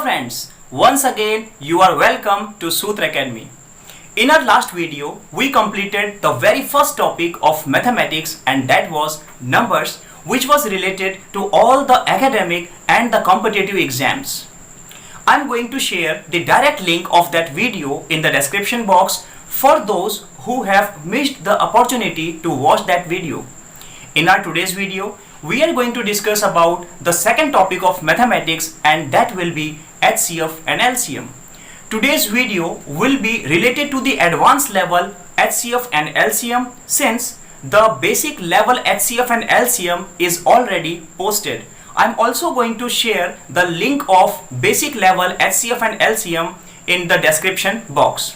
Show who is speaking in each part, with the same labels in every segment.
Speaker 1: friends, once again you are welcome to Sutra Academy. In our last video, we completed the very first topic of mathematics, and that was numbers, which was related to all the academic and the competitive exams. I am going to share the direct link of that video in the description box for those who have missed the opportunity to watch that video. In our today's video, we are going to discuss about the second topic of mathematics, and that will be HCF and LCM. Today's video will be related to the advanced level HCF and LCM, since the basic level HCF and LCM is already posted. I'm also going to share the link of basic level HCF and LCM in the description box.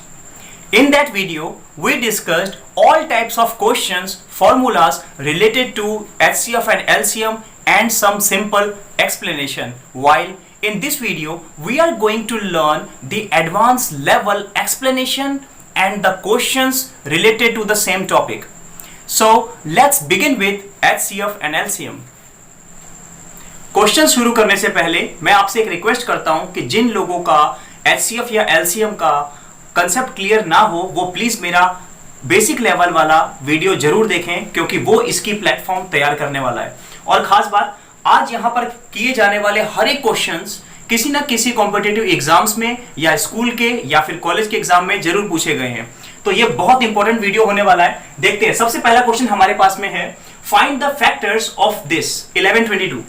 Speaker 1: In that video, we discussed all types of questions, formulas related to HCF and LCM and some simple explanation. While in this video, we are going to learn the advanced level explanation and the questions related to the same topic. So let's begin with HCF and LCM. Question शुरू करने से पहले मैं आपसे एक request करता हूं कि जिन लोगों का HCF या LCM का कंसेप्ट क्लियर ना हो वो प्लीज मेरा बेसिक लेवल वाला वीडियो जरूर देखें, क्योंकि वो इसकी प्लेटफॉर्म तैयार करने वाला है। और खास बात, आज यहां पर किए जाने वाले हर एक क्वेश्चंस किसी ना किसी कॉम्पिटिटिव एग्जाम्स में या स्कूल के या फिर कॉलेज के एग्जाम में जरूर पूछे गए हैं, तो ये बहुत इंपॉर्टेंट वीडियो होने वाला है। देखते हैं, सबसे पहला क्वेश्चन हमारे पास में है, find the factors of this 1122।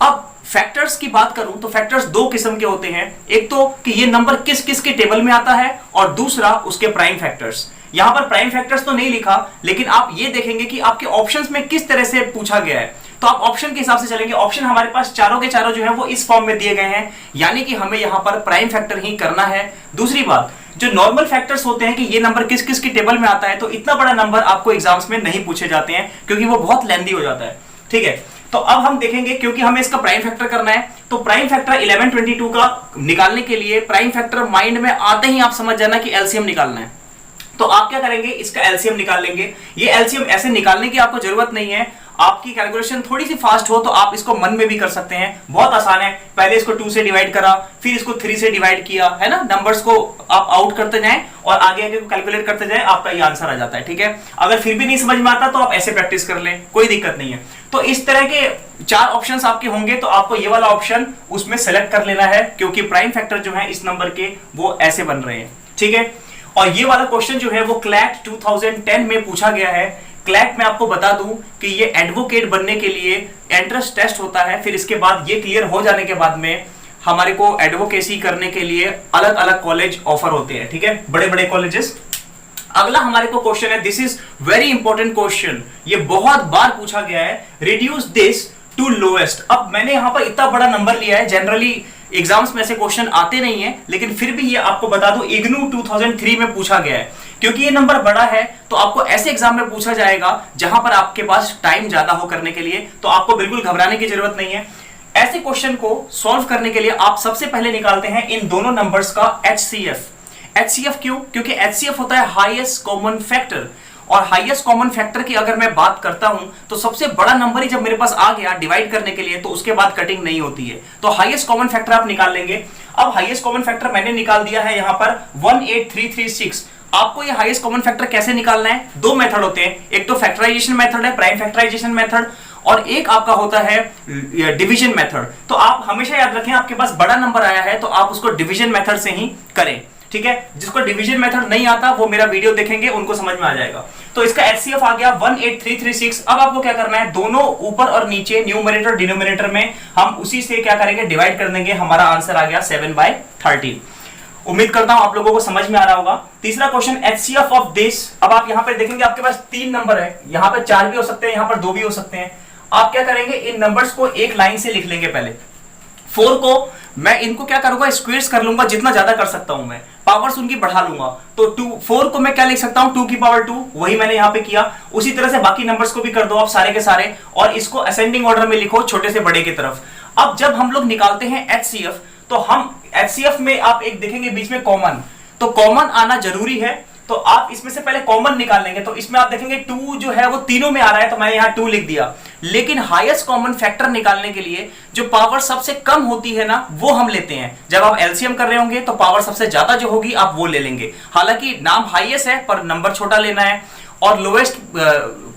Speaker 1: अब फैक्टर्स की बात करूं तो फैक्टर्स दो किस्म के होते हैं, एक तो कि ये नंबर किस किस के टेबल में आता है, और दूसरा उसके प्राइम फैक्टर्स। यहां पर प्राइम फैक्टर्स तो नहीं लिखा, लेकिन आप ये देखेंगे कि आपके ऑप्शंस में किस तरह से पूछा गया है, तो आप ऑप्शन के हिसाब से चलेंगे। ऑप्शन हमारे पास चारों के चारों जो है वो इस फॉर्म में दिए गए हैं, यानी कि हमें यहां पर प्राइम फैक्टर ही करना है। दूसरी बात, जो नॉर्मल फैक्टर्स होते हैं कि ये नंबर किस किस के टेबल में आता है, तो इतना बड़ा नंबर आपको एग्जाम्स में नहीं पूछे जाते हैं, क्योंकि वो बहुत लेंथी हो जाता है। ठीक है, तो अब हम देखेंगे, क्योंकि हमें इसका प्राइम फैक्टर करना है, तो प्राइम फैक्टर 1122 का निकालने के लिए प्राइम फैक्टर माइंड में आते ही आप समझ जाना कि एलसीएम निकालना है। तो आप क्या करेंगे, इसका एलसीएम निकाल लेंगे। ये एलसीएम ऐसे निकालने की आपको जरूरत नहीं है, आपकी कैलकुलेशन थोड़ी सी फास्ट हो तो आप इसको मन में भी कर सकते हैं, बहुत आसान है। पहले इसको 2 से डिवाइड करा, फिर इसको 3 से डिवाइड किया, है ना। नंबर्स को आप आउट करते जाएं और आगे आगे कैलकुलेट करते जाएं, आपका ये आंसर आ जाता है। ठीक है, अगर फिर भी नहीं समझ में आता तो आप ऐसे प्रैक्टिस कर लें, कोई दिक्कत नहीं है। तो इस तरह के 4 ऑप्शंस आपके होंगे, तो आपको ये वाला ऑप्शन उसमें सेलेक्ट कर लेना है, क्योंकि प्राइम फैक्टर जो है इस नंबर के वो ऐसे बन रहे हैं। ठीक है, और ये वाला क्वेश्चन जो है वो क्लैट 2010 में पूछा गया है। क्लैट में आपको बता दूं कि ये एडवोकेट बनने के लिए एंट्रेंस टेस्ट होता है, फिर इसके बाद ये क्लियर हो जाने के बाद में हमारे को एडवोकेसी करने के लिए अलग अलग कॉलेज ऑफर होते हैं। ठीक है, बड़े बड़े कॉलेजेस। अगला हमारे को क्वेश्चन है, this is very important question, ये बहुत बार पूछा गया है, रिड्यूस दिस टू लोएस्ट। अब मैंने यहां पर इतना बड़ा नंबर लिया है, जनरली एग्जाम्स में ऐसे क्वेश्चन आते नहीं है, लेकिन फिर भी ये आपको बता दूं इग्नू 2003 में पूछा गया है। क्योंकि ये नंबर बड़ा है तो आपको ऐसे एग्जाम में पूछा जाएगा जहां पर आपके पास टाइम ज्यादा हो करने के लिए, तो आपको बिल्कुल घबराने की जरूरत नहीं है। ऐसे क्वेश्चन को सॉल्व करने के लिए आप सबसे पहले निकालते हैं इन दोनों नंबर्स का HCF। HCF क्यों? क्योंकि HCF होता है हाईएस्ट कॉमन फैक्टर, और हाईएस्ट कॉमन फैक्टर की अगर मैं बात करता हूं तो सबसे बड़ा नंबर ही जब मेरे पास आ गया डिवाइड करने के लिए, तो उसके बाद कटिंग नहीं होती है, तो हाईएस्ट कॉमन फैक्टर आप निकाल लेंगे। अब हाईएस्ट कॉमन फैक्टर मैंने निकाल दिया है यहां पर 18336। आपको ये हाईएस्ट कॉमन फैक्टर कैसे निकालना है, दो मेथड होते हैं, एक तो फैक्टराइजेशन मेथड है, प्राइम फैक्टराइजेशन मेथड, और एक आपका होता है डिवीजन मेथड। तो आप हमेशा याद रखें, आपके पास बड़ा नंबर आया है तो आप उसको डिवीजन मेथड से ही करें। ठीक है, जिसको डिवीजन मेथड नहीं आता वो मेरा वीडियो देखेंगे, उनको समझ में आ जाएगा। तो इसका HCF आ गया 18336। अब आपको क्या करना है, दोनों ऊपर और नीचे न्यूमरेटर डिनोमिनेटर में हम उसी से क्या करेंगे, डिवाइड कर देंगे। हमारा आंसर आ गया 7/13। उम्मीद करता हूं आप लोगों को समझ में आ रहा होगा। तीसरा क्वेश्चन, HCF ऑफ दिस। अब आप यहां पर देखेंगे आपके पास 3 नंबर है, यहां पर 4 भी हो सकते हैं, यहां पर 2 भी हो सकते हैं। आप क्या करेंगे, इन नंबर्स को एक लाइन से लिख लेंगे। पहले 4 को मैं इनको क्या करूंगा, स्क्वेयर्स कर लूंगा, जितना ज्यादा कर सकता हूं मैं, पावर्स उनकी बढ़ा लूंगा। तो 4 को मैं क्या लिख सकता हूं, 2 की पावर 2, वही मैंने यहां पे किया। उसी तरह से बाकी नंबर्स को भी कर दो आप सारे के सारे, और इसको असेंडिंग ऑर्डर में लिखो, छोटे से बड़े की तरफ। अब जब हम लोग निकालते हैं HCF, तो हम HCF में आप एक देखेंगे बीच में कॉमन, तो कॉमन आना जरूरी है। तो आप इसमें से पहले कॉमन निकाल लेंगे, तो इसमें आप देखेंगे 2 जो है वो तीनों में आ रहा है, तो मैंने यहाँ 2 लिख दिया। लेकिन हाईएस्ट कॉमन फैक्टर निकालने के लिए जो पावर सबसे कम होती है ना, वो हम लेते हैं। जब आप एलसीएम कर रहे होंगे तो पावर सबसे ज्यादा जो होगी आप वो ले लेंगे। हालांकि नाम हाईएस्ट है पर नंबर छोटा लेना है, और लोएस्ट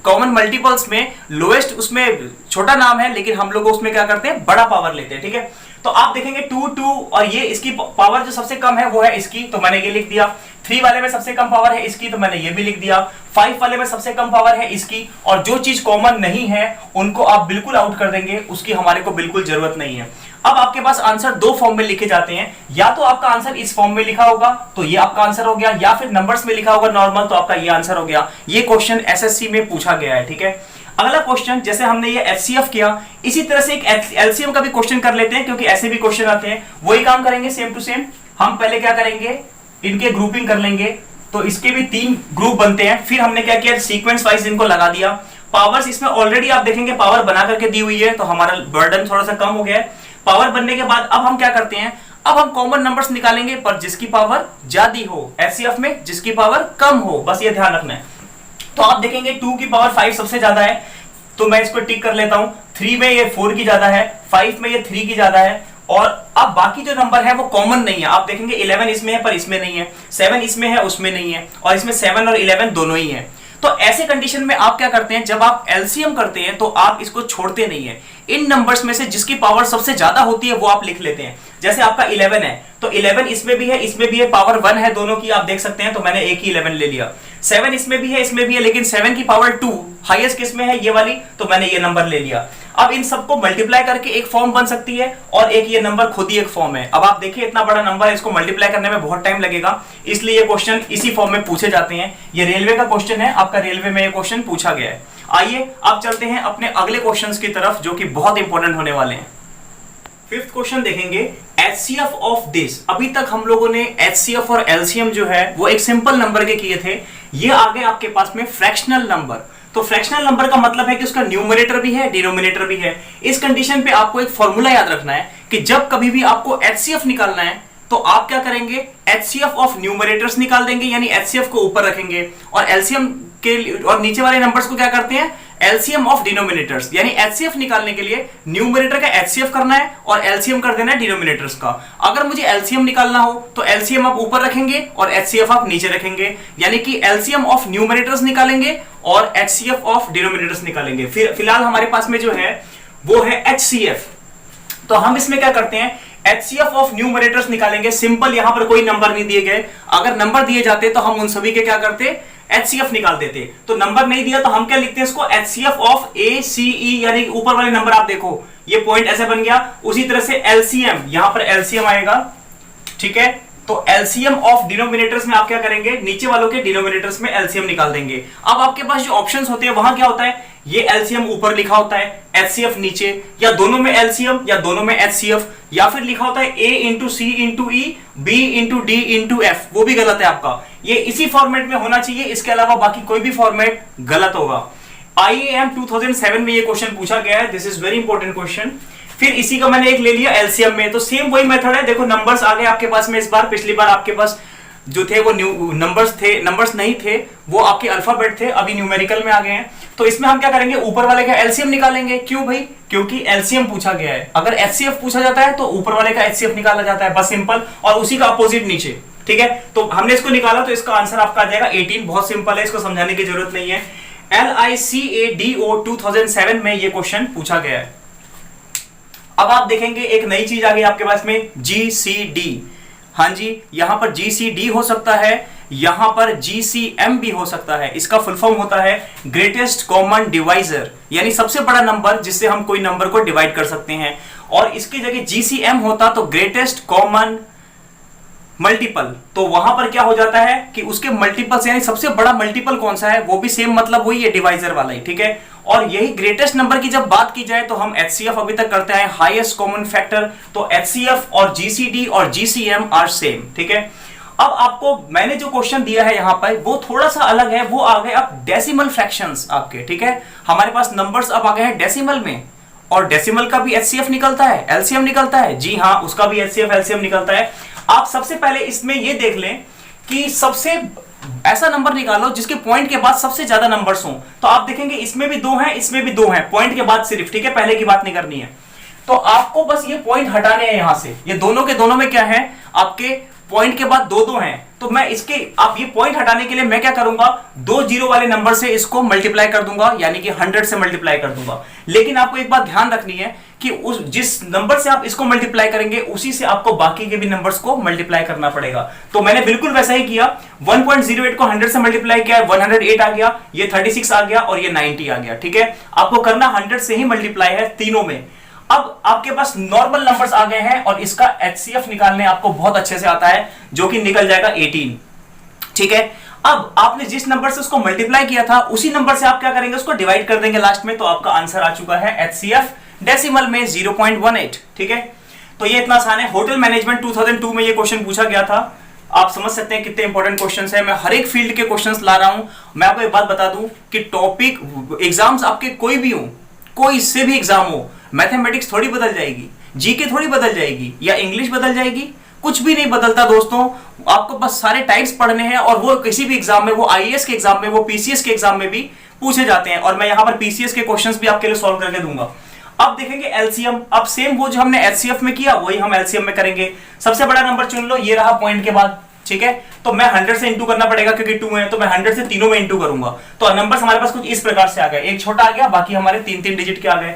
Speaker 1: कॉमन मल्टीपल्स में लोएस्ट उसमें छोटा नाम है, लेकिन हम लोग उसमें क्या करते हैं, बड़ा पावर लेते हैं। ठीक है, तो आप देखेंगे 2 2 और ये इसकी पावर जो सबसे कम है वो है इसकी, तो मैंने ये लिख दिया। 3 वाले में सबसे कम पावर है इसकी, तो मैंने ये भी लिख दिया। 5 वाले में सबसे कम पावर है इसकी, और जो चीज कॉमन नहीं है उनको आप बिल्कुल आउट कर देंगे, उसकी हमारे को बिल्कुल जरूरत नहीं है। अब आपके पास आंसर 2 फॉर्म में लिखे जाते हैं, या तो आपका आंसर इस फॉर्म में लिखा होगा तो ये आपका आंसर हो गया, या फिर नंबर्स में लिखा होगा नॉर्मल तो आपका ये आंसर हो गया। ये क्वेश्चन एसएससी में पूछा गया है। ठीक है, अगला क्वेश्चन, जैसे हमने ये एचसीएफ किया, इसी तरह से एक एलसीएम का भी क्वेश्चन कर लेते हैं, क्योंकि ऐसे भी क्वेश्चन आते हैं। वही काम करेंगे सेम टू सेम। हम पहले क्या करेंगे, इनके ग्रुपिंग कर लेंगे, तो इसके भी 3 ग्रुप बनते हैं। फिर हमने क्या किया, सीक्वेंस वाइज इनको लगा दिया। पावर्स इसमें ऑलरेडी आप देखेंगे पावर बना करके दी हुई है, तो हमारा बर्डन थोड़ा सा कम हो गया है। पावर बनने के बाद अब हम क्या करते हैं, अब हम कॉमन नंबर्स निकालेंगे, पर जिसकी पावर ज्यादा हो, एचसीएफ में जिसकी पावर कम हो, बस ये ध्यान रखना है। तो आप देखेंगे 2 की पावर 5 सबसे ज्यादा है, तो मैं इसको टिक कर लेता हूं। 3 में ये 4 की ज्यादा है, 5 में ये 3 की ज्यादा है, और अब बाकी जो नंबर है वो कॉमन नहीं है। आप देखेंगे 11 इसमें है पर इसमें नहीं है, 7 इसमें है उसमें नहीं है, और इसमें 7 और 11 दोनों ही है। तो ऐसे कंडीशन में आप क्या करते हैं, जब आप एलसीएम करते हैं तो आप इसको छोड़ते नहीं है। इन नंबर्स में से जिसकी पावर सबसे ज्यादा होती है वो आप लिख लेते हैं। जैसे आपका 11 है तो 11 इसमें भी है इसमें भी है, पावर 1 है दोनों की, आप देख सकते हैं, तो मैंने एक ही 11 ले लिया। 7 इसमें भी है इसमें भी है, लेकिन 7 की पावर 2 हाईएस्ट किस में है, ये वाली, तो मैंने ये नंबर ले लिया। अब इन सबको मल्टीप्लाई करके एक फॉर्म बन सकती है, और एक ये नंबर खुद ही एक फॉर्म है। अब आप देखिए इतना बड़ा नंबर है, इसको मल्टीप्लाई करने में बहुत टाइम लगेगा, इसलिए ये क्वेश्चन इसी फॉर्म में पूछे जाते हैं। ये रेलवे का क्वेश्चन है, आपका रेलवे में ये क्वेश्चन पूछा गया है। आइए आप चलते हैं अपने अगले क्वेश्चंस की तरफ, जो कि बहुत इंपॉर्टेंट होने वाले हैं। 5th क्वेश्चन देखेंगे, एचसीएफ ऑफ दिस। अभी तक हम लोगों ने एचसीएफ और एलसीएम जो है वो एक सिंपल नंबर के किए थे। ये आगे आपके पास में फ्रैक्शनल नंबर। तो फ्रैक्शनल नंबर का मतलब है कि उसका न्यूमरेटर भी है, डिनोमिनेटर भी है। इस कंडीशन पे आपको एक फॉर्मूला याद रखना है कि जब कभी भी आपको एचसीएफ निकालना है तो आप क्या करेंगे, एचसीएफ ऑफ न्यूमरेटर्स निकाल देंगे, यानी एचसीएफ को ऊपर रखेंगे, और एलसीएम के और नीचे वाले नंबर्स को क्या करते हैं, एलसीएम ऑफ डिनोमिनेटर्स। यानी एचसीएफ निकालने के लिए न्यूमरेटर का एचसीएफ करना है और एलसीएम कर देना है डिनोमिनेटर्स का। अगर मुझे एलसीएम निकालना हो तो एलसीएम आप ऊपर रखेंगे और एचसीएफ आप नीचे रखेंगे, यानी कि एलसीएम ऑफ न्यूमरेटर्स निकालेंगे और एचसीएफ ऑफ डिनोमिनेटर्स निकालेंगे। फिलहाल हमारे पास में जो है वो है एचसीएफ। तो हम इसमें क्या करते हैं, एचसीएफ ऑफ न्यूमरेटर्स निकालेंगे। सिंपल, यहां पर कोई नंबर नहीं दिए गए, अगर नंबर दिए जाते तो हम उन सभी के क्या करते, एचसीएफ निकाल देते। तो नंबर नहीं दिया तो हम क्या लिखते हैं इसको, एचसीएफ ऑफ ए सी ई, यानी ऊपर वाले नंबर आप देखो ये पॉइंट ऐसे बन गया। उसी तरह से एलसीएम, यहां पर एलसीएम आएगा, ठीक है। तो एलसीएम ऑफ डिनोमिनेटर्स में आप क्या करेंगे, नीचे वालों के डिनोमिनेटर्स में एलसीएम निकाल देंगे। अब आपके पास जो ऑप्शंस होते हैं वहां क्या होता है, ये एलसीएम ऊपर लिखा होता है, एचसीएफ नीचे, या दोनों में एलसीएम या दोनों में एचसीएफ, या फिर लिखा होता है A into C into E, B into D into F, वो भी गलत है आपका। ये इसी फॉर्मेट में होना चाहिए, इसके अलावा बाकी कोई भी फॉर्मेट गलत होगा। IIM 2007 में ये क्वेश्चन पूछा गया है, this is very important question. फिर इसी का मैंने एक ले लिया एलसीएम में, तो सेम वही मेथड है। देखो नंबर्स आ गए आपके पास में इस बार, पिछली बार आपके पास जो थे वो नंबर्स थे, नंबर्स नहीं थे, वो आपके अल्फाबेट थे, अभी न्यूमेरिकल में आ गए हैं। तो इसमें हम क्या करेंगे, ऊपर वाले का एलसीएम निकालेंगे। क्यों भाई, क्योंकि एलसीएम पूछा गया है। अगर एचसीएफ पूछा जाता है तो ऊपर वाले का एचसीएफ निकाला जाता है, बस सिंपल, और उसी का अपोजिट नीचे, ठीक है। तो हमने इसको निकाला तो इसका आंसर आपका आ जाएगा 18। बहुत सिंपल है, इसको समझाने की जरूरत नहीं है। LICADO 2007 में ये क्वेश्चन पूछा गया है। अब आप देखेंगे एक नई चीज आ गई आपके पास में, GCD। हाँ जी, यहां पर GCD हो सकता है, यहां पर GCM भी हो सकता है। इसका फुल फॉर्म होता है ग्रेटेस्ट कॉमन डिवाइजर, यानी सबसे बड़ा नंबर जिससे हम कोई नंबर को डिवाइड कर सकते हैं। और इसकी जगह GCM होता तो ग्रेटेस्ट कॉमन मल्टीपल, तो वहां पर क्या हो जाता है कि उसके मल्टीपल्स, यानी सबसे बड़ा मल्टीपल कौन सा है, वो भी सेम मतलब वही है, डिवाइजर वाला ही, ठीक है। और यही ग्रेटेस्ट नंबर की जब बात की जाए तो हम एचसीएफ अभी तक करते हैं, हाईएस्ट कॉमन फैक्टर। तो एचसीएफ और GCD और GCM आर सेम, ठीक है। अब आपको मैंने जो क्वेश्चन दिया है यहां पर वो थोड़ा सा अलग है, वो आ गए अब डेसिमल फ्रैक्शंस आपके, ठीक है। हमारे पास नंबर्स अब आ गए हैं डेसिमल में, और डेसिमल का भी एचसीएफ निकलता है, एलसीएम निकलता है, जी हाँ, उसका भी एचसीएफ एलसीएम निकलता है। आप सबसे पहले इसमें ये देख लें कि सबसे ऐसा नंबर निकालो जिसके पॉइंट के बाद सबसे ज्यादा नंबर्स हों। तो आप देखेंगे इसमें भी 2 हैं, इसमें भी 2 हैं, पॉइंट के बाद सिर्फ, ठीक है, पहले की बात नहीं करनी है। तो आपको बस ये पॉइंट हटाने हैं यहां से, ये दोनों के दोनों में क्या है, आपके पॉइंट के बाद 2 हैं। तो मैं इसके, आप ये पॉइंट हटाने के लिए मैं क्या करूंगा, 2 जीरो वाले नंबर से इसको मल्टीप्लाई कर दूंगा, यानी कि 100 से मल्टीप्लाई कर दूंगा। लेकिन आपको एक बात ध्यान रखनी है कि उस जिस नंबर से आप इसको मल्टीप्लाई करेंगे उसी से आपको बाकी के भी नंबर्स को मल्टीप्लाई करना पड़ेगा। तो मैंने बिल्कुल वैसा ही किया, 1.08 को 100 से मल्टीप्लाई किया, 108 आ गया, ये 36 आ गया और ये 90 आ गया, ठीक है। आपको करना 100 से ही मल्टीप्लाई है तीनों में। अब आपके पास नॉर्मल नंबर्स आ गए हैं और इसका एचसीएफ निकालने आपको बहुत अच्छे से आता है, जो कि निकल जाएगा 18, ठीक है। अब आपने जिस नंबर से उसको मल्टीप्लाई किया था उसी नंबर से आप क्या करेंगे, उसको डिवाइड कर देंगे लास्ट में, तो आपका आंसर आ चुका है एचसीएफ डेसिमल में 0.18, ठीक है। तो ये इतना आसान है। होटल मैनेजमेंट 2002 में ये क्वेश्चन पूछा गया था। आप समझ सकते हैं कितने इंपॉर्टेंट क्वेश्चंस हैं। मैं हर एक फील्ड के क्वेश्चंस ला रहा हूं। मैं आपको एक बात बता दूं कि टॉपिक एग्जाम्स आपके कोई भी हो, कोई से भी एग्जाम हो, मैथमेटिक्स थोड़ी बदल जाएगी, जीके थोड़ी बदल जाएगी, या इंग्लिश बदल जाएगी, कुछ भी नहीं बदलता दोस्तों। आपको बस सारे टाइप्स पढ़ने हैं और वो किसी भी एग्जाम में, वो आईएएस के एग्जाम में, वो पीसीएस के एग्जाम में भी पूछे जाते हैं। और मैं यहां पर पीसीएस के क्वेश्चंस भी आपके लिए सॉल्व करके दूंगा। अब देखेंगे एलसीएम। अब सेम वो जो हमने एचसीएफ में किया वही हम एलसीएम में करेंगे। सबसे बड़ा नंबर चुन लो, ये रहा पॉइंट के बाद, ठीक है। तो मैं 100 से इंटू करना पड़ेगा क्योंकि 2 है, तो मैं 100 से तीनों में इंटू करूंगा। तो नंबर्स हमारे पास कुछ इस प्रकार से आ गए, एक छोटा आ गया, बाकी हमारे 3-3 डिजिट के आ गए।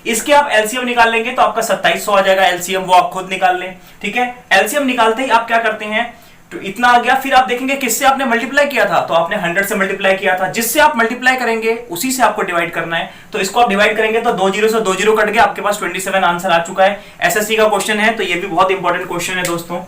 Speaker 1: इसके आप एलसीएम निकाल लेंगे तो आपका 2700 आ जाएगा एलसीएम, वो आप खुद निकाल लें, ठीक है। एलसीएम निकालते ही आप क्या करते हैं, तो इतना आ गया। फिर आप देखेंगे किससे आपने मल्टीप्लाई किया था, तो आपने 100 से मल्टीप्लाई किया था। जिससे आप मल्टीप्लाई करेंगे उसी से आपको डिवाइड करना है। तो इसको आप डिवाइड करेंगे तो 2 जीरो से 2 जीरो कट गया, आपके पास 27 आंसर आ चुका है। एसएससी का क्वेश्चन है, तो ये भी बहुत इंपॉर्टेंट क्वेश्चन है दोस्तों।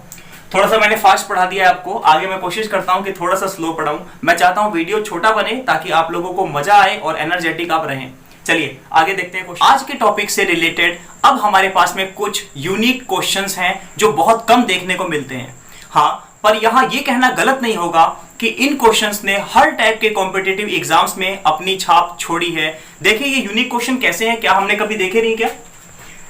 Speaker 1: थोड़ा सा मैंने फास्ट पढ़ा दिया है आपको, आगे मैं कोशिश करता हूं कि थोड़ा सा स्लो पढ़ाऊं। मैं चाहता हूं वीडियो छोटा बने ताकि आप लोगों को मजा आए और एनर्जेटिक आप रहें। चलिए आगे देखते हैं क्वेश्चन। आज के टॉपिक से रिलेटेड अब हमारे पास में कुछ यूनिक क्वेश्चंस हैं जो बहुत कम देखने को मिलते हैं। हाँ, पर यहां यह कहना गलत नहीं होगा कि इन क्वेश्चंस ने हर टाइप के कॉम्पिटिटिव एग्जाम्स में अपनी छाप छोड़ी है। देखिए ये यूनिक क्वेश्चन कैसे हैं, क्या हमने कभी देखे नहीं क्या?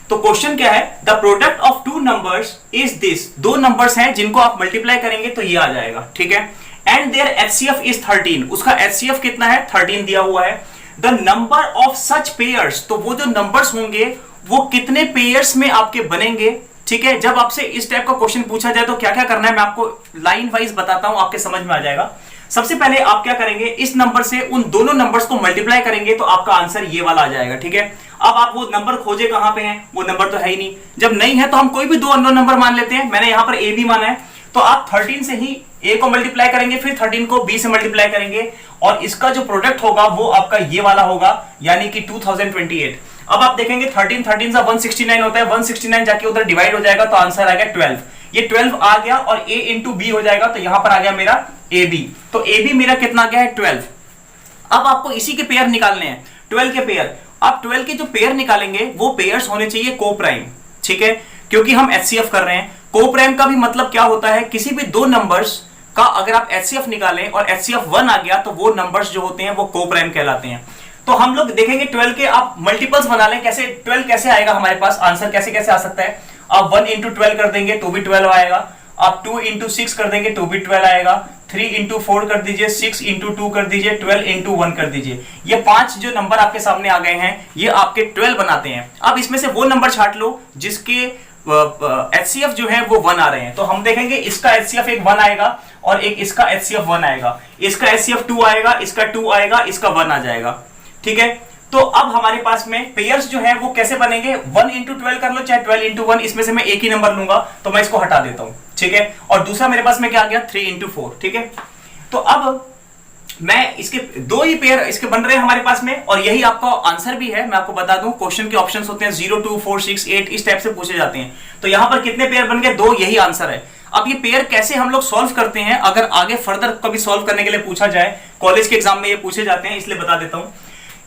Speaker 1: तो क्वेश्चन क्या है, the product of 2 numbers is this. 2 numbers हैं जिनको आप मल्टीप्लाई करेंगे तो ये आ जाएगा, ठीक है। And there HCF is 13। उसका एचसीएफ कितना है, 13 दिया हुआ है। The number of such pairs, तो वो जो नंबर्स होंगे वो कितने पेयर्स में आपके बनेंगे, ठीक है। जब आपसे इस टाइप का क्वेश्चन पूछा जाए तो क्या क्या करना है मैं आपको लाइन वाइज बताता हूं, आपके समझ में आ जाएगा। सबसे पहले आप क्या करेंगे, इस नंबर से उन दोनों नंबर्स को मल्टीप्लाई करेंगे तो आपका आंसर ये वाला आ जाएगा, ठीक है। अब आप वो नंबर खोजे कहां पे हैं, वो नंबर तो है ही नहीं। जब नहीं है तो हम कोई भी 2 अननोन नंबर मान लेते हैं। मैंने यहां पर ए भी माना है, तो आप 13 से ही ए को मल्टीप्लाई करेंगे, फिर 13 को बी से मल्टीप्लाई करेंगे और इसका जो प्रोडक्ट होगा वो आपका ये वाला होगा, यानी कि 2028। अब आप देखेंगे 13 13 से 169 होता है, 169 जाके उधर डिवाइड हो जाएगा तो आंसर आ गया 12। ये 12 आ गया और a इंटू बी हो जाएगा, तो यहां पर आ गया मेरा ए बी। तो ए बी मेरा कितना आ गया है 12। अब आपको इसी के पेयर निकालने हैं, 12 के पेयर। आप 12 के जो पेयर निकालेंगे वो पेयर्स होने चाहिए को प्राइम, ठीक है, क्योंकि हम एचसीएफ कर रहे हैं। को प्राइम का भी मतलब क्या होता है, किसी भी 2 नंबर्स का अगर आप एचसीएफ निकालें और एचसीएफ 1 आ गया तो वो नंबर्स जो होते हैं वो को प्राइम कहलाते हैं। तो हम लोग देखेंगे 12 के आप मल्टीपल्स बना लें, कैसे 12 कैसे आएगा हमारे पास, आंसर कैसे कैसे आ सकता है। आप 1 इंटू 12 कर देंगे तो भी 12 आएगा, आप 2 इंटू 6 कर देंगे तो भी 12 आएगा, 3 इंटू 4 कर दीजिए, 6 इंटू 2 कर दीजिए, 12 इंटू 1 कर दीजिए। ये 5 जो नंबर आपके सामने आ गए हैं ये आपके 12 बनाते हैं। अब इसमें से वो नंबर छांट लो जिसके एचसीएफ जो है वो 1 आ रहे हैं। तो हम देखेंगे इसका एचसीएफ एक 1 आएगा और एक इसका एचसीएफ 1 आएगा, इसका एचसीएफ 2 आएगा, इसका 2 आएगा, इसका 1 आ जाएगा, ठीक है। तो अब हमारे पास में पेयर्स जो है वो कैसे बनेंगे, 1 इंटू 12 कर लो चाहे 12 इंटू 1, इसमें से मैं एक ही नंबर लूंगा तो मैं इसको हटा देता हूं, ठीक है। और दूसरा मेरे पास में क्या आ गया 3 इंटू 4, ठीक है। तो अब मैं इसके 2 ही पेयर इसके बन रहे हैं हमारे पास में और यही आपका आंसर भी है। मैं आपको बता दूं क्वेश्चन के ऑप्शंस होते हैं 0 2 4 6 8 इस टाइप से पूछे जाते हैं। तो यहां पर कितने पेयर बन गए, 2, यही आंसर है। अब ये पेयर कैसे हम लोग सॉल्व करते हैं, अगर आगे फर्दर कभी सॉल्व करने के लिए पूछा जाए, कॉलेज के एग्जाम में ये पूछे जाते हैं इसलिए बता देता हूं।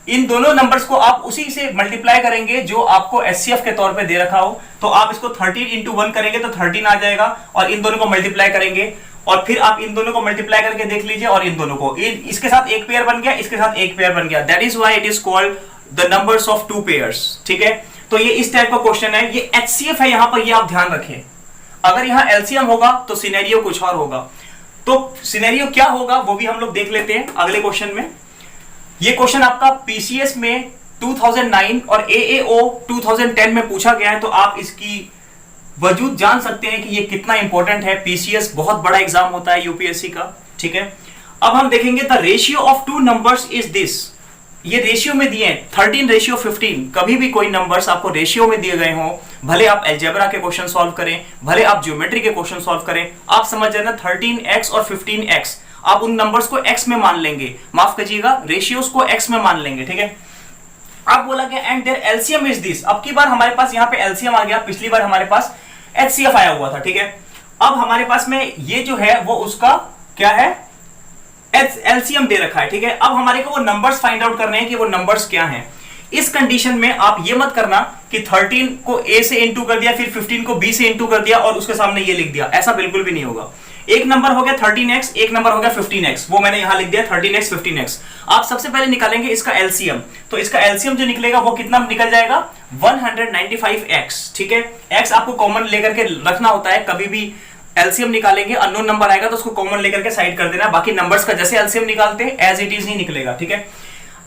Speaker 1: इन दोनों नंबर्स को आप उसी से मल्टीप्लाई करेंगे जो आपको एचसीएफ के तौर पे दे रखा हो। तो आप इसको 13 इंटू 1 करेंगे तो 13 आ जाएगा और इन दोनों को मल्टीप्लाई करेंगे और फिर आप इन दोनों को मल्टीप्लाई करके देख लीजिए और इन दोनों को, इसके साथ एक पेयर बन गया, इसके साथ एक पेयर बन गया। That is why it is called the numbers of 2 pairs, ठीक है। तो ये इस टाइप का क्वेश्चन है, ये एचसीएफ है यहां पर, ये आप ध्यान रखें। अगर यहां एलसीएम होगा तो सिनेरियो कुछ और होगा। तो सिनेरियो क्या होगा वो भी हम लोग देख लेते हैं अगले क्वेश्चन में। ये क्वेश्चन आपका पीसीएस में 2009 और एएओ 2010 में पूछा गया है, तो आप इसकी वजूद जान सकते हैं कि ये कितना इंपॉर्टेंट है। पीसीएस बहुत बड़ा एग्जाम होता है यूपीएससी का, ठीक है। अब हम देखेंगे the ratio of two numbers is this. ये रेशियो में दिए हैं 13:15। कभी भी कोई नंबर्स आपको रेशियो में दिए गए हों, भले आप अलजेब्रा के क्वेश्चन सॉल्व करें, भले आप ज्योमेट्री के क्वेश्चन सॉल्व करें, आप समझ जाना 13x और 15x, आप उन नंबर्स को x में मान लेंगे, माफ कीजिएगा रेशियोज को x में मान लेंगे, ठीक है। अब बोला गया and there LCM is this. अब की बार हमारे पास यहाँ पे एलसीएम आ गया, पिछली बार हमारे पास एचसीएफ आया हुआ था, ठीक है। अब हमारे पास में ये जो है वो उसका क्या है, एलसीएम दे रखा है, ठीक है। अब हमारे को वो नंबर्स फाइंड आउट करने हैं कि वो नंबर्स क्या हैं। इस कंडीशन में आप ये मत करना कि 13 को a से इंटू कर दिया, फिर 15 को b से इंटू कर दिया और उसके सामने ये लिख दिया, ऐसा बिल्कुल भी नहीं होगा। एक नंबर हो गया 13x, एक नंबर हो गया 15x, वो मैंने यहां लिख दिया 13x 15x। आप सबसे पहले निकालेंगे इसका एलसीएम, तो इसका एलसीएम जो निकलेगा वो कितना निकल जाएगा 195x, ठीक है। x आपको कॉमन लेकर के रखना होता है, कभी भी एलसीएम निकालेंगे अननोन नंबर आएगा तो उसको कॉमन लेकर के साइड कर देना, बाकी नंबर्स का जैसे एलसीएम निकालते हैं एज इट इज ही निकलेगा, ठीक है।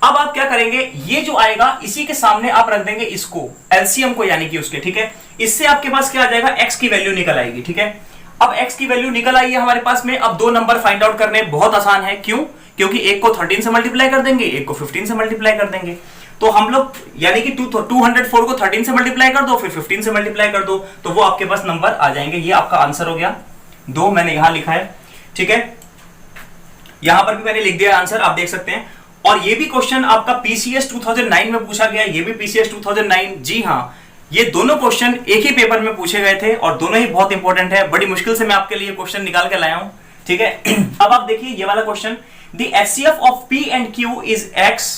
Speaker 1: अब आप क्या करेंगे, ये जो आएगा इसी के सामने आप रख देंगे इसको, एलसीएम को यानी कि उसके, ठीक है। इससे आपके पास क्या आ जाएगा, x की वैल्यू निकल आएगी, ठीक है। अब x की वैल्यू निकल आई है हमारे पास में। अब दो नंबर फाइंड आउट करने बहुत आसान है, क्यों, क्योंकि एक को 13 से मल्टीप्लाई कर देंगे, एक को 15 से मल्टीप्लाई कर देंगे। तो हम लोग यानी कि 204 को 13 से मल्टीप्लाई कर दो, फिर 15 से मल्टीप्लाई कर दो, तो वो आपके पास नंबर आ जाएंगे। ये आपका आंसर हो गया, दो मैंने यहां लिखा है, ठीक है। यहां पर भी मैंने लिख दिया आंसर, आप देख सकते हैं। और ये भी क्वेश्चन आपका पीसीएस 2009 में पूछा गया, ये भी पीसीएस 2009, जी हाँ, ये दोनों क्वेश्चन एक ही पेपर में पूछे गए थे और दोनों ही बहुत इंपॉर्टेंट है। बड़ी मुश्किल से मैं आपके लिए क्वेश्चन निकाल के लाया हूं, ठीक है। अब आप देखिए ये वाला question, the HCF of P and Q is x.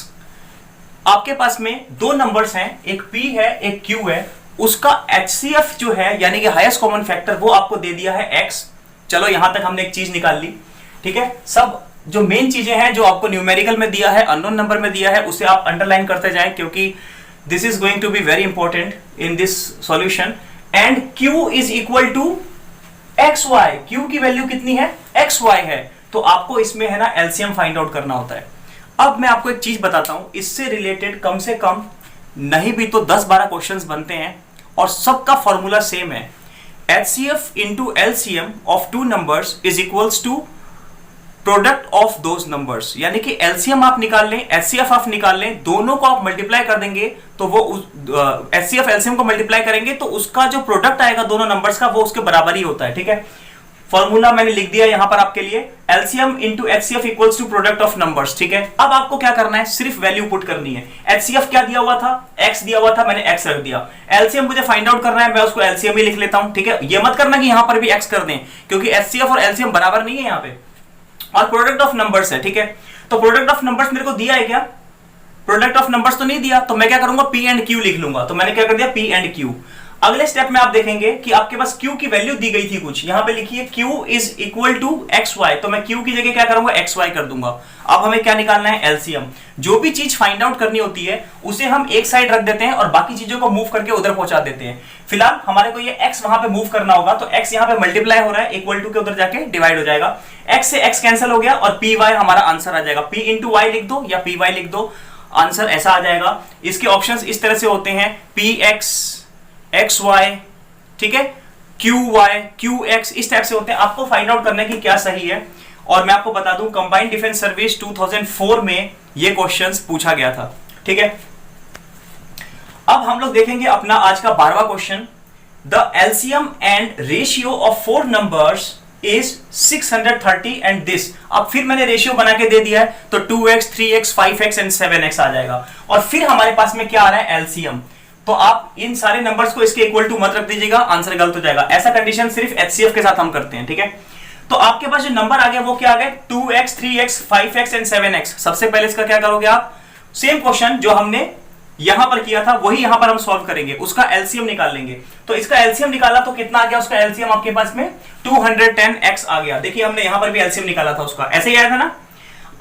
Speaker 1: आपके पास में दो नंबर्स हैं, एक p है एक q है, उसका एचसीएफ जो है यानी कि हाईएस्ट कॉमन फैक्टर वो आपको दे दिया है x। चलो यहां तक हमने एक चीज निकाल ली, ठीक है। सब जो मेन चीजें हैं जो आपको न्यूमेरिकल में दिया है, अननोन नंबर में दिया है, उसे आप अंडरलाइन करते जाएं, क्योंकि this is going to be very important in this solution. And q is equal to x y, q की वैल्यू कितनी है, एक्स वाई है, तो आपको इसमें है ना एलसीएम फाइंड आउट करना होता है। अब मैं आपको एक चीज बताता हूं, इससे रिलेटेड कम से कम नहीं भी तो 10-12 क्वेश्चंस बनते हैं और सबका फॉर्मूला सेम है। HCF into LCM of two numbers is equals to product of those numbers, यानी कि एलसीएम आप निकाल लें, एचसीएफ आप निकाल लें, दोनों को आप मल्टीप्लाई कर देंगे तो वो एचसीएफ एलसीएम को मल्टीप्लाई करेंगे तो उसका जो प्रोडक्ट आएगा दोनों नंबर्स का वो उसके बराबर ही होता है, ठीक है। फॉर्मूला मैंने लिख दिया यहां पर आपके लिए, LCM into HCF equals to product of numbers, ठीक है। अब आपको क्या करना है, सिर्फ वैल्यू पुट करनी है। एचसीएफ क्या दिया हुआ था, एक्स दिया हुआ था, मैंने एक्स रख दिया। एलसीएम मुझे फाइंड आउट करना है, मैं उसको एलसीएम ही लिख लेता हूं, ठीक है। ये मत करना कि यहां पर भी एक्स कर दें, क्योंकि एचसीएफ और एलसीएम बराबर नहीं है यहां पे, और प्रोडक्ट ऑफ नंबर्स है, ठीक है। तो प्रोडक्ट ऑफ नंबर्स मेरे को दिया है क्या, प्रोडक्ट ऑफ नंबर्स तो नहीं दिया, तो मैं क्या करूंगा पी एंड क्यू लिख लूंगा। तो मैंने क्या कर दिया, पी एंड क्यू। अगले स्टेप में आप देखेंगे कि आपके पास q की वैल्यू दी गई थी कुछ, यहां पे लिखिए q is equal to x y, तो मैं q की जगह क्या करूंगा एक्स वाई कर दूंगा। अब हमें क्या निकालना है, एलसीएम। जो भी चीज फाइंड आउट करनी होती है उसे हम एक साइड रख देते हैं और बाकी चीजों को मूव करके उधर पहुंचा देते हैं। फिलहाल हमारे को ये x वहां पे मूव करना होगा, तो x यहां पे मल्टीप्लाई हो रहा है, इक्वल टू के उधर जाके डिवाइड हो जाएगा, x से x कैंसिल हो गया और पी वाई हमारा आंसर आ जाएगा। p इंटू वाई लिख दो या पी वाई लिख दो, आंसर ऐसा आ जाएगा। इसके ऑप्शंस इस तरह से होते हैं, पी एक्स एक्स वाई, ठीक है, क्यू वाई क्यू एक्स, इस टाइप से होते हैं। आपको फाइंड आउट करना है कि क्या सही है। और मैं आपको बता दूं कंबाइंड डिफेंस सर्विस 2004 में ये क्वेश्चंस पूछा गया था, ठीक है। अब हम लोग देखेंगे अपना आज का 12वां question, the LCM and ratio of four numbers is 630 and this. अब फिर मैंने रेशियो बना के दे दिया है, तो 2x 3x 5x and 7x आ जाएगा। और फिर हमारे पास में क्या आ रहा है, एलसीएम। तो आप इन सारे नंबर्स को इसके इक्वल टू मत रख दीजिएगा, आंसर गलत हो जाएगा। ऐसा कंडीशन सिर्फ एचसीएफ के साथ हम करते हैं, ठीक है। तो आपके पास जो नंबर आ गया वो क्या आ गए, 2x 3x 5x and 7x। सबसे पहले इसका क्या करोगे आप, सेम क्वेश्चन जो हमने यहां पर किया था वही यहां पर हम सॉल्व करेंगे, उसका एलसीएम निकाल लेंगे। तो इसका एलसीएम निकाला तो कितना आ गया, उसका एलसीएम आपके पास में 210x आ गया। देखिए हमने यहां पर भी एलसीएम निकाला था उसका, ऐसे ही आया था ना।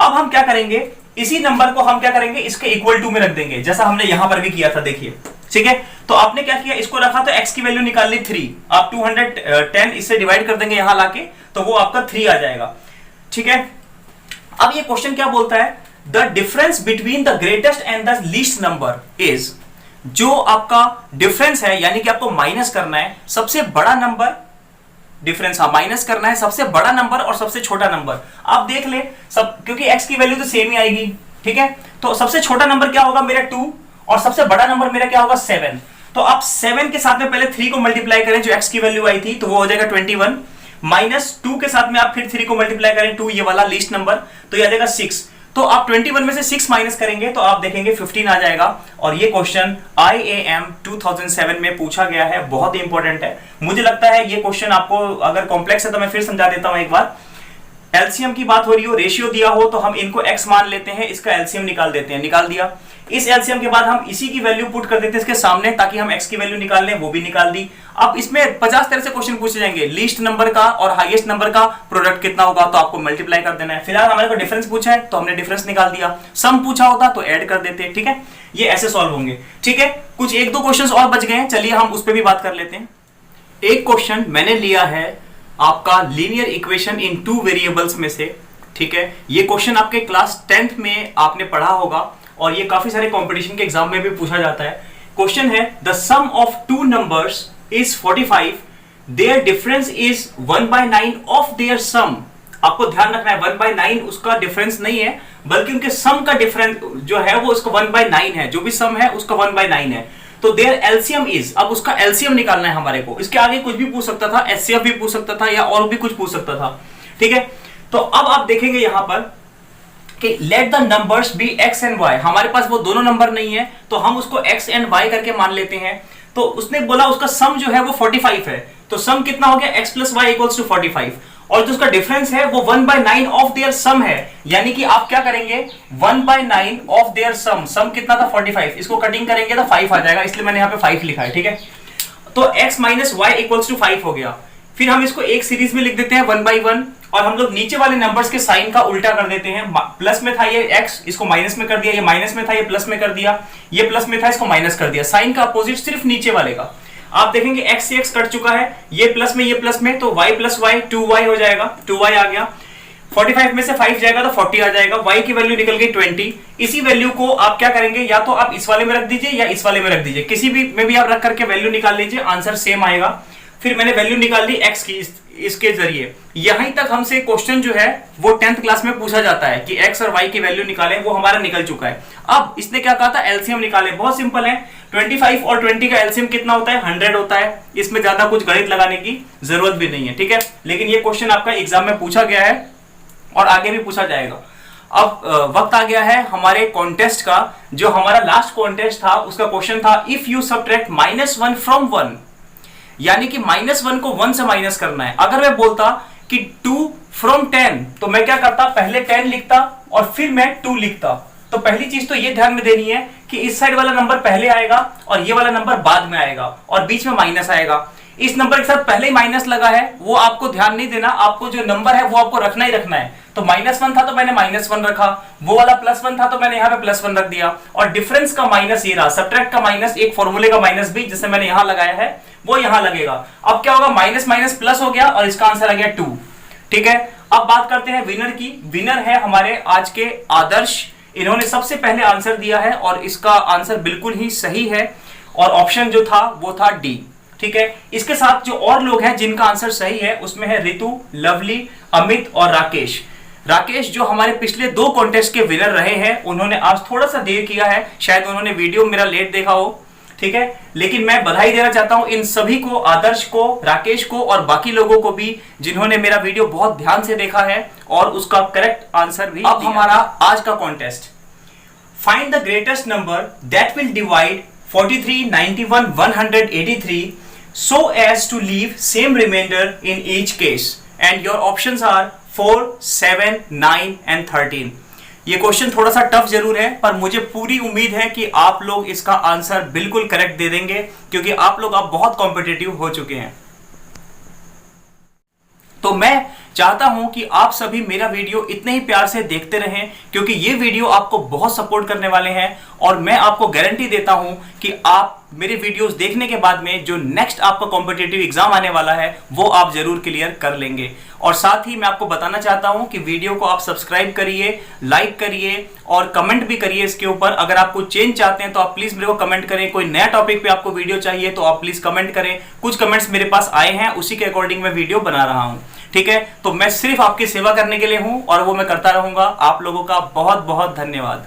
Speaker 1: अब हम क्या करेंगे, इसी नंबर को हम क्या करेंगे, इसके इक्वल टू में रख देंगे, जैसा हमने यहां पर भी किया था, देखिए, ठीक है। तो आपने क्या किया, इसको रखा तो x की वैल्यू निकाल ली 3, आप 210 इससे डिवाइड कर देंगे यहां लाके, तो वो आपका 3 आ जाएगा। ठीक है। अब ये क्वेश्चन क्या बोलता है, the difference between the greatest and the least number is, जो आपका डिफरेंस है यानी कि आपको माइनस करना है सबसे बड़ा नंबर, डिफरेंस हाँ माइनस करना है सबसे बड़ा नंबर और सबसे छोटा नंबर। आप देख ले सब, क्योंकि x की वैल्यू तो सेम ही आएगी, ठीक है। तो सबसे छोटा नंबर क्या होगा मेरा 2 और सबसे बड़ा नंबर मेरा क्या होगा 7। तो आप 7 के साथ में पहले 3 को मल्टीप्लाई करें जो x की वैल्यू आई थी, तो वो हो जाएगा 21, माइनस 2 के साथ में आप फिर 3 को मल्टीप्लाई करें 2 ये वाला लीस्ट नंबर, तो ये आ जाएगा 6। तो आप 21 में से 6 माइनस करेंगे तो आप देखेंगे 15 आ जाएगा। और ये क्वेश्चन IAM 2007 में पूछा गया है, बहुत ही इंपॉर्टेंट है। मुझे लगता है ये क्वेश्चन आपको अगर कॉम्प्लेक्स है तो मैं फिर समझा देता हूं एक बार। एलसीएम की बात हो रही हो, रेशियो दिया हो तो हम इनको x मान लेते हैं, इसका एलसीएम निकाल देते हैं, निकाल दिया। इस एलसीएम के बाद हम इसी की वैल्यू पुट कर देते हैं इसके सामने ताकि हम x की वैल्यू निकाल लें, वो भी निकाल दी। अब इसमें 50 तरह से क्वेश्चन पूछे जाएंगे, लीस्ट नंबर का और हाईएस्ट नंबर का प्रोडक्ट कितना होगा तो आपको मल्टीप्लाई कर देना है। फिलहाल हमारे को डिफरेंस पूछा है तो हमने डिफरेंस निकाल दिया, सम पूछा होता तो ऐड कर देते, ठीक है। ये ऐसे सॉल्व होंगे, ठीक है। कुछ 1-2 क्वेश्चन और बच गए हैं, चलिए हम उस पर भी बात कर लेते हैं। एक क्वेश्चन मैंने लिया है आपका लीनियर इक्वेशन इन 2 वेरिएबल्स में से, ठीक है। ये क्वेश्चन आपके क्लास 10th में आपने पढ़ा होगा और ये काफी सारे कंपटीशन के एग्जाम में भी पूछा जाता है। क्वेश्चन है the sum of 2 numbers is 45, their difference is 1/9 of their sum. आपको ध्यान रखना है 1/9 उसका डिफरेंस नहीं है, बल्कि उनके सम का डिफरेंस जो है वो उसका 1/9 है, जो भी सम है उसका 1/9 है। तो देयर एलसीएम इज, अब उसका एलसीएम निकालना है हमारे को। इसके आगे कुछ भी पूछ सकता था, एचसीएफ भी पूछ सकता था या और भी कुछ पूछ सकता था, ठीक है। तो अब आप देखेंगे यहां पर कि let the numbers be x and y, हमारे पास वो दोनों नंबर नहीं है तो हम उसको x एंड y करके मान लेते हैं। तो उसने बोला उसका सम जो है वो 45 है, तो सम कितना हो गया x plus y equals to 45, और जो उसका डिफरेंस है वो 1/9 ऑफ देयर सम है। यानी कि आप क्या करेंगे 1/9 ऑफ देयर सम, सम कितना था 45, इसको कटिंग करेंगे तो 5 आ जाएगा, इसलिए मैंने यहाँ पे 5 लिखा है, ठीक है। तो x minus y equals to 5 हो गया। फिर हम इसको एक सीरीज में लिख देते हैं 1/1 और हम लोग नीचे वाले नंबर्स के साइन का उल्टा कर देते हैं। प्लस में था ये x, इसको माइनस में कर दिया, ये माइनस में था ये प्लस में कर दिया, ये प्लस में था इसको माइनस कर दिया। साइन का अपोजिट सिर्फ नीचे वाले का। आप देखेंगे x से x कट चुका है, ये प्लस में तो y प्लस वाई 2y हो जाएगा, 2y आ गया। 45 में से 5 जाएगा तो 40 आ जाएगा, y की वैल्यू निकल गई 20। इसी वैल्यू को आप क्या करेंगे, या तो आप इस वाले में रख दीजिए या इस वाले में रख दीजिए, किसी भी में भी आप रख करके वैल्यू निकाल लीजिए, आंसर सेम आएगा। फिर मैंने वैल्यू निकाल दी x की इसके जरिए। यहीं तक हमसे क्वेश्चन जो है वो 10th क्लास में पूछा जाता है कि x और y की वैल्यू निकालें, वो हमारा निकल चुका है। अब इसने क्या कहा था एलसीएम निकालें, बहुत सिंपल है। 25 और 20 का एलसीएम कितना होता है 100 होता है, इसमें ज्यादा कुछ गणित लगाने की जरूरत भी नहीं है, ठीक है। लेकिन ये क्वेश्चन आपका एग्जाम में पूछा गया है और आगे भी पूछा जाएगा। अब वक्त आ गया है हमारे कॉन्टेस्ट का। जो हमारा लास्ट कॉन्टेस्ट था उसका क्वेश्चन था इफ यू सबट्रैक्ट -1 फ्रॉम 1, यानी कि -1 को 1 से माइनस करना है। अगर मैं बोलता कि 2 फ्रॉम 10 तो मैं क्या करता, पहले 10 लिखता और फिर मैं 2 लिखता। तो पहली चीज तो ये ध्यान में देनी है कि इस साइड वाला नंबर पहले आएगा और ये वाला नंबर बाद में आएगा और बीच में माइनस आएगा। इस नंबर के साथ पहले ही माइनस लगा है, वो आपको ध्यान नहीं देना, आपको जो नंबर है वो आपको रखना ही रखना है। तो -1 था तो मैंने -1 रखा, वो वाला +1 था तो मैंने यहाँ पे +1 रख दिया, और डिफरेंस का माइनस ये रहा, सब्ट्रैक्ट का माइनस, एक फॉर्मूले का माइनस भी जैसे मैंने यहाँ लगाया है वो यहाँ लगेगा। अब क्या होगा, माइनस माइनस प्लस हो गया और इसका आंसर आ गया 2, ठीक है। अब बात करते हैं विनर की। विनर है हमारे आज के आदर्श, इन्होंने सबसे पहले आंसर दिया है और इसका आंसर बिल्कुल ही सही है, और ऑप्शन जो था वो था डी, ठीक है। इसके साथ जो और लोग हैं जिनका आंसर सही है उसमें है रितु, लवली, अमित और राकेश। राकेश जो हमारे पिछले 2 कॉन्टेस्ट के विनर रहे हैं, उन्होंने आज थोड़ा सा देर किया है, शायद उन्होंने वीडियो मेरा लेट देखा हो, ठीक है। लेकिन मैं बधाई देना चाहता हूं इन सभी को, आदर्श को, राकेश को और बाकी लोगों को भी जिन्होंने मेरा वीडियो बहुत ध्यान से देखा है और उसका करेक्ट आंसर भी। अब हमारा आज का contest, find the greatest number that will divide 43, 91, 183 so as to leave same remainder in each case, and your options are 4, 7, 9 and 13। ये क्वेश्चन थोड़ा सा टफ जरूर है, पर मुझे पूरी उम्मीद है कि आप लोग इसका आंसर बिल्कुल करेक्ट दे देंगे, क्योंकि आप लोग अब बहुत कॉम्पिटिटिव हो चुके हैं। तो मैं चाहता हूं कि आप सभी मेरा वीडियो इतने ही प्यार से देखते रहें, क्योंकि ये वीडियो आपको बहुत सपोर्ट करने वाले हैं, और मैं आपको गारंटी देता हूं कि आप मेरे वीडियोस देखने के बाद में जो नेक्स्ट आपका कॉम्पिटिटिव एग्जाम आने वाला है वो आप जरूर क्लियर कर लेंगे। और साथ ही मैं आपको बताना चाहता हूं कि वीडियो को आप सब्सक्राइब करिए, लाइक करिए और कमेंट भी करिए इसके ऊपर। अगर आप कुछ चेंज चाहते हैं तो आप प्लीज मेरे को कमेंट करें। कोई नया टॉपिक पे आपको वीडियो चाहिए तो आप प्लीज कमेंट करें। कुछ कमेंट्स मेरे पास आए हैं, उसी के अकॉर्डिंग मैं वीडियो बना रहा हूं। ठीक है, तो मैं सिर्फ आपकी सेवा करने के लिए हूं और वो मैं करता रहूंगा। आप लोगों का बहुत बहुत धन्यवाद।